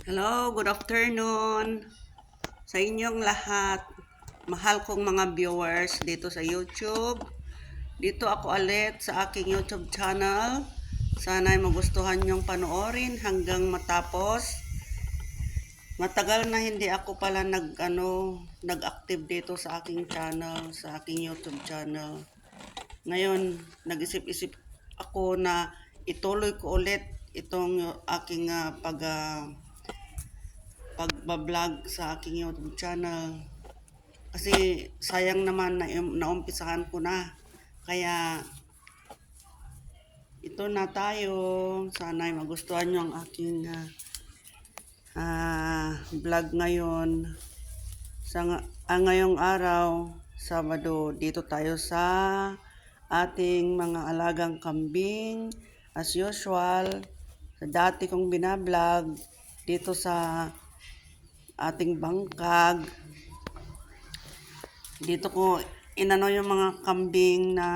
Hello, good afternoon sa inyong lahat. Mahal kong mga viewers dito sa YouTube. Dito ako ulit sa aking YouTube channel. Sana'y magustuhan nyong panoorin hanggang matapos. Matagal na hindi ako pala nag-active dito sa aking channel, sa aking YouTube channel. Ngayon, nag-isip-isip ako na ituloy ko ulit itong aking pagbablog sa aking YouTube channel. Kasi sayang naman na naumpisahan ko na. Kaya ito na tayo. Sana'y magustuhan nyo ang aking vlog ngayon. Ngayong araw, Sabado, dito tayo sa ating mga alagang kambing. As usual, sa dati kong binablog dito sa ating bangkag. Dito ko inano yung mga kambing na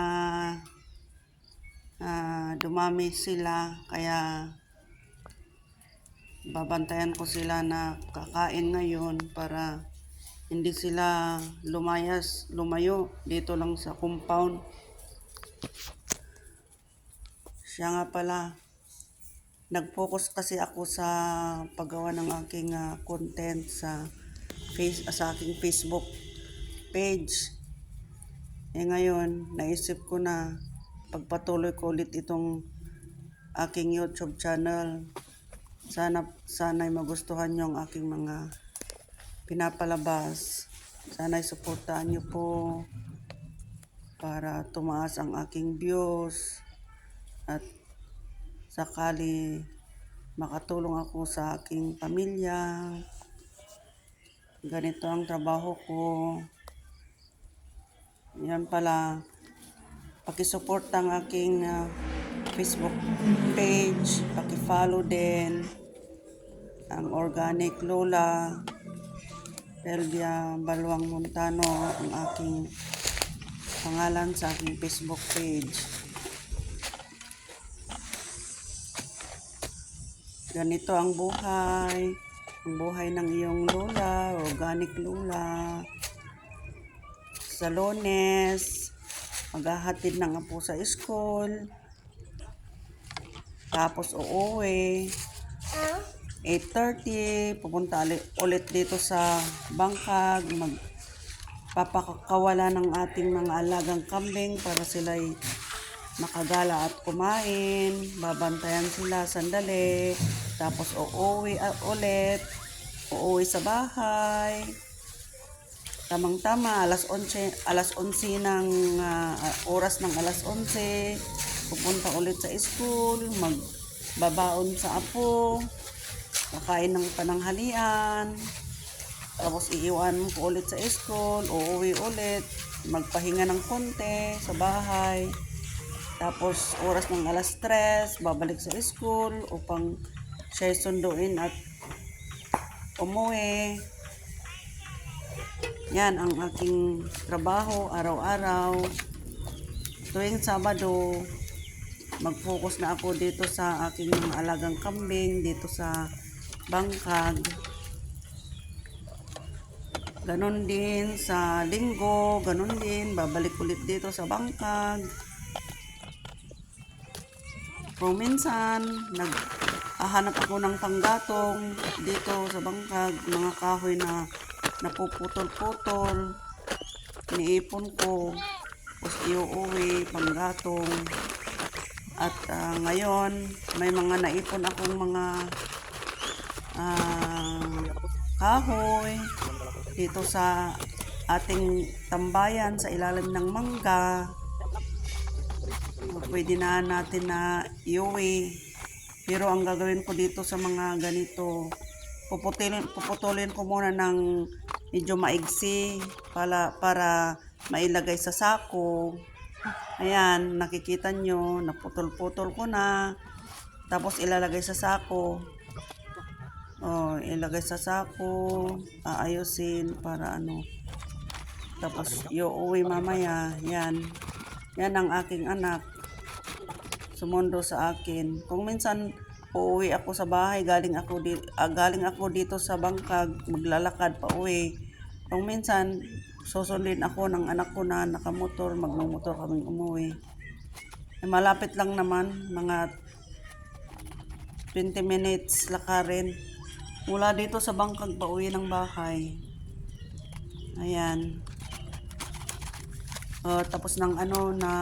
dumami sila, kaya babantayan ko sila na kakain ngayon para hindi sila lumayo dito lang sa compound. Siya nga pala, nag-focus kasi ako sa paggawa ng aking content sa aking Facebook page. Ngayon, naisip ko na pagpatuloy ko ulit itong aking YouTube channel. Sana'y magustuhan nyo ang aking mga pinapalabas. Sana'y suportahan nyo po para tumaas ang aking views at sakali makatulong ako sa aking pamilya. Ganito ang trabaho ko. Yan pala, pakisupport ang aking Facebook page, pakifollow din ang Organic Lola Elvia Balwang Montano, ang aking pangalan sa aking Facebook page. Ganito ang buhay ng iyong lola, Organic Lola. Sa Lunes, maghahatid ng apo sa school. Tapos uuwi. 8:30, pupunta ulit dito sa bangkag. Magpapakawala ng ating mga alagang kambing para sila'y makagala at kumain. Babantayan sila sandali. Tapos uuwi ulit. Uuwi sa bahay. Tamang-tama, alas 11 ng oras ng alas 11, pupunta ulit sa school, magbabaon sa apo, kakain ng pananghalian, tapos iiwan ko ulit sa school, uuwi ulit, magpahinga ng konti sa bahay, tapos oras ng alas 3, babalik sa school upang siya'y sunduin at umuwi. Yan ang aking trabaho araw-araw. Tuwing Sabado, mag-focus na ako dito sa aking mga alagang kambing, dito sa bangkag. Ganon din sa Linggo, ganon din, babalik ulit dito sa bangkag. Kung minsan, naghahanap ako ng panggatong dito sa bangkag, mga kahoy na napuputol-putol, iniipon ko, tapos iuuwi, panggatong. At ngayon, may mga naipon akong mga kahoy dito sa ating tambayan sa ilalim ng mangga. Pwede na natin na iuwi. Pero ang gagawin ko dito sa mga ganito, puputulin ko muna ng medyo maigsi para mailagay sa sako. Ayan, nakikita nyo, naputol-putol ko na. Tapos ilalagay sa sako. Ilagay sa sako, aayusin para Tapos iuwi mamaya. Yan ang aking anak. Sumundo sa akin. Kung minsan uuwi ako sa bahay, galing ako dito sa Bangkag, maglalakad pa uwi. Kung minsan, susundin ako ng anak ko na nakamotor, magmumotor kaming umuwi. Malapit lang naman, mga 20 minutes lakarin. Mula dito sa Bangkag pa uwi ng bahay. Ayan. Tapos ng na